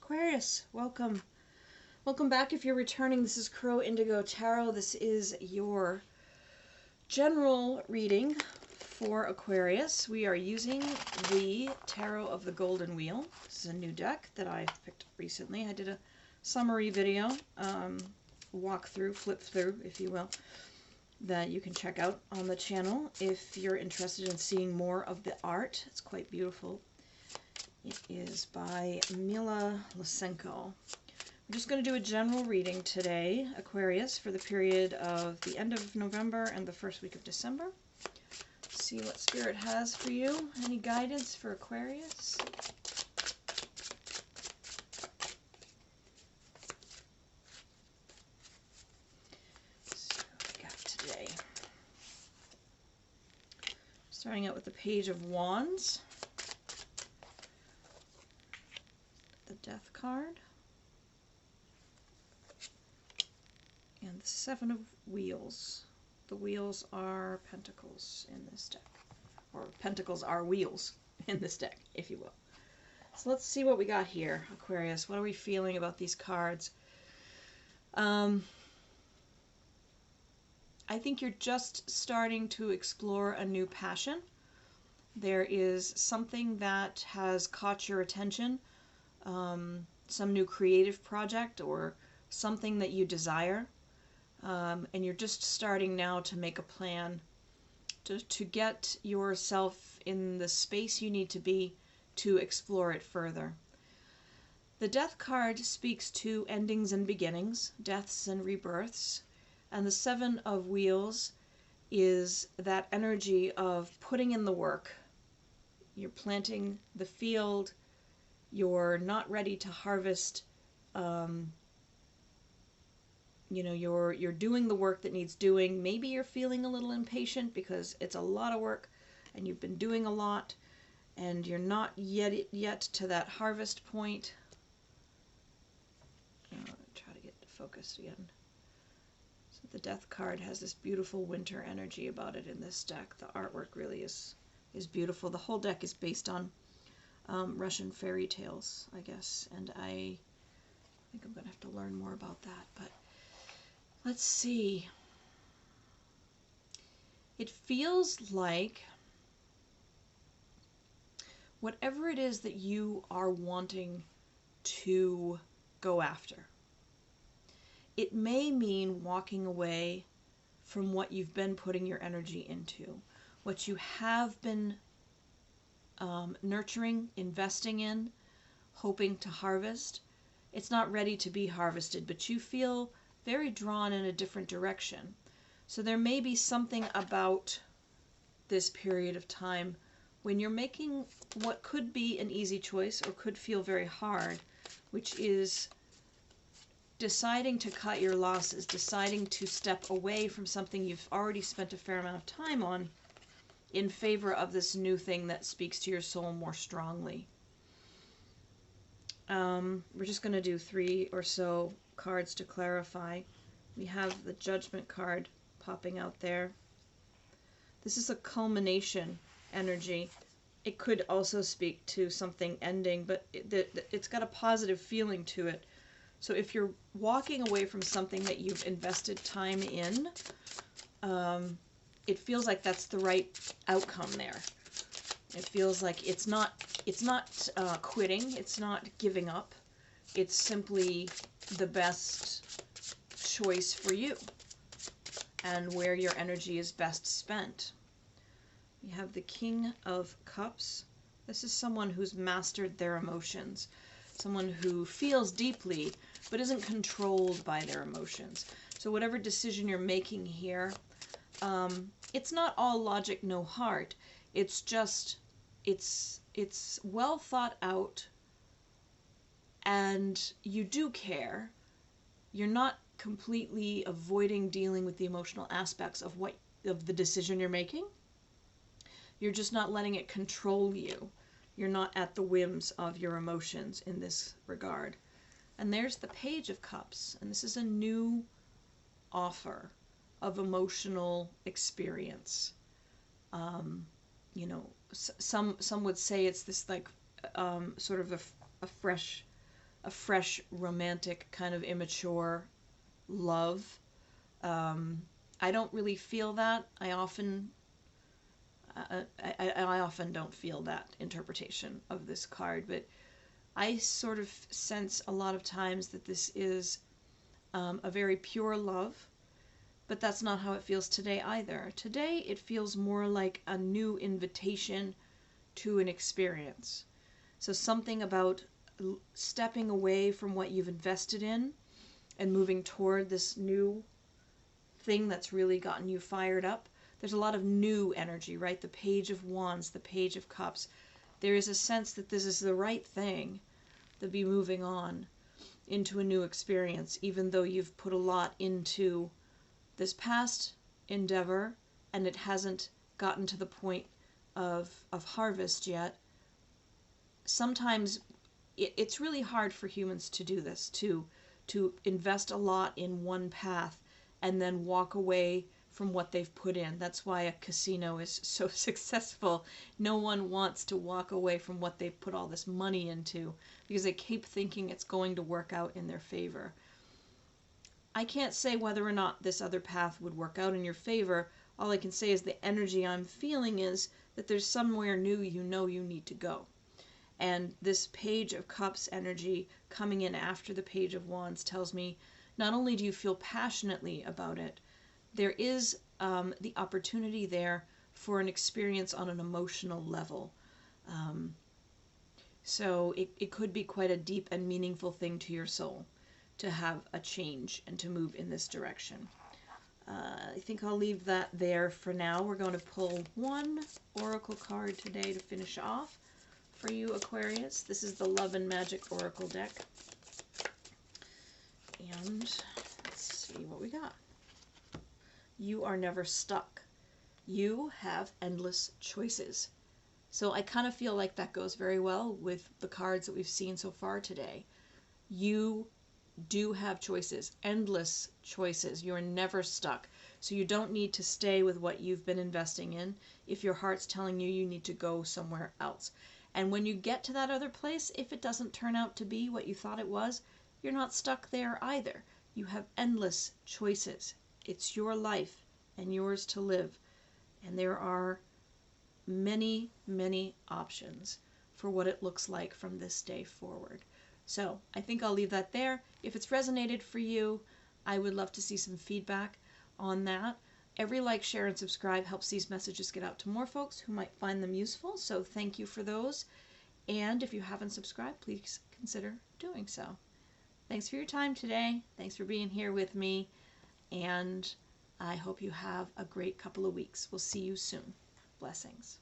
Aquarius, welcome. Welcome back if you're returning. This is Crow Indigo Tarot. This is your general reading for Aquarius. We are using the Tarot of the Golden Wheel. This is a new deck that I picked up recently. I did a summary video, walkthrough, flip through, if you will, that you can check out on the channel if you're interested in seeing more of the art. It's quite beautiful. It is by Mila, Losenko. I'm just going to do a general reading today, Aquarius, for the period of the end of November and the first week of December. See what Spirit has for you. Any guidance for Aquarius? So what we got today. Starting out with the Page of Wands. The Death card. And the Seven of Wheels. The wheels are pentacles in this deck. Or pentacles are wheels in this deck, if you will. So let's see what we got here, Aquarius. What are we feeling about these cards? I think you're just starting to explore a new passion. There is something that has caught your attention, some new creative project or something that you desire. And you're just starting now to make a plan to get yourself in the space you need to be to explore it further. The Death card speaks to endings and beginnings, deaths and rebirths, and the Seven of Wheels is that energy of putting in the work. You're planting the field, you're not ready to harvest, you know, you're doing the work that needs doing. Maybe you're feeling a little impatient because it's a lot of work and you've been doing a lot and you're not yet to that harvest point. Try to get focused again. So the Death card has this beautiful winter energy about it in this deck. The artwork really is beautiful. The whole deck is based on Russian fairy tales, I guess, and I think I'm going to have to learn more about that, but let's see. It feels like whatever it is that you are wanting to go after, it may mean walking away from what you've been putting your energy into, what you have been nurturing, investing in, hoping to harvest. It's not ready to be harvested, but you feel very drawn in a different direction. So there may be something about this period of time when you're making what could be an easy choice or could feel very hard, which is deciding to cut your losses, deciding to step away from something you've already spent a fair amount of time on in favor of this new thing that speaks to your soul more strongly. We're just going to do 3 or so cards to clarify. We have the Judgment card popping out there. This is a culmination energy. It could also speak to something ending, but it's got a positive feeling to it. So if you're walking away from something that you've invested time in, it feels like that's the right outcome there. It feels like it's not quitting, it's not giving up. It's simply the best choice for you and where your energy is best spent. You have the King of Cups. This is someone who's mastered their emotions, someone who feels deeply but isn't controlled by their emotions. So whatever decision you're making here, it's not all logic, no heart. It's just, it's well thought out, and you do care. You're not completely avoiding dealing with the emotional aspects of the decision you're making. You're just not letting it control you. You're not at the whims of your emotions in this regard. And there's the Page of Cups, and this is a new offer of emotional experience. You know, some would say it's this like sort of a fresh a fresh, romantic, kind of immature love. I don't really feel that. I often don't feel that interpretation of this card, but I sort of sense a lot of times that this is a very pure love, but that's not how it feels today either. Today it feels more like a new invitation to an experience. So something about stepping away from what you've invested in and moving toward this new thing that's really gotten you fired up. There's a lot of new energy, right? The Page of Wands, the Page of Cups. There is a sense that this is the right thing to be moving on into a new experience, even though you've put a lot into this past endeavor and it hasn't gotten to the point of harvest yet. Sometimes it's really hard for humans to do this, to invest a lot in one path and then walk away from what they've put in. That's why a casino is so successful. No one wants to walk away from what they've put all this money into because they keep thinking it's going to work out in their favor. I can't say whether or not this other path would work out in your favor. All I can say is the energy I'm feeling is that there's somewhere new you know you need to go. And this Page of Cups energy coming in after the Page of Wands tells me not only do you feel passionately about it, there is the opportunity there for an experience on an emotional level. So it could be quite a deep and meaningful thing to your soul to have a change and to move in this direction. I think I'll leave that there for now. We're going to pull one oracle card today to finish off for you, Aquarius. This is the Love and Magic Oracle deck. And let's see what we got. You are never stuck. You have endless choices. So I kind of feel like that goes very well with the cards that we've seen so far today. You do have choices, endless choices. You're never stuck. So you don't need to stay with what you've been investing in if your heart's telling you you need to go somewhere else. And when you get to that other place, if it doesn't turn out to be what you thought it was, you're not stuck there either. You have endless choices. It's your life and yours to live. And there are many, many options for what it looks like from this day forward. So I think I'll leave that there. If it's resonated for you, I would love to see some feedback on that. Every like, share, and subscribe helps these messages get out to more folks who might find them useful, so thank you for those. And if you haven't subscribed, please consider doing so. Thanks for your time today. Thanks for being here with me, and I hope you have a great couple of weeks. We'll see you soon. Blessings.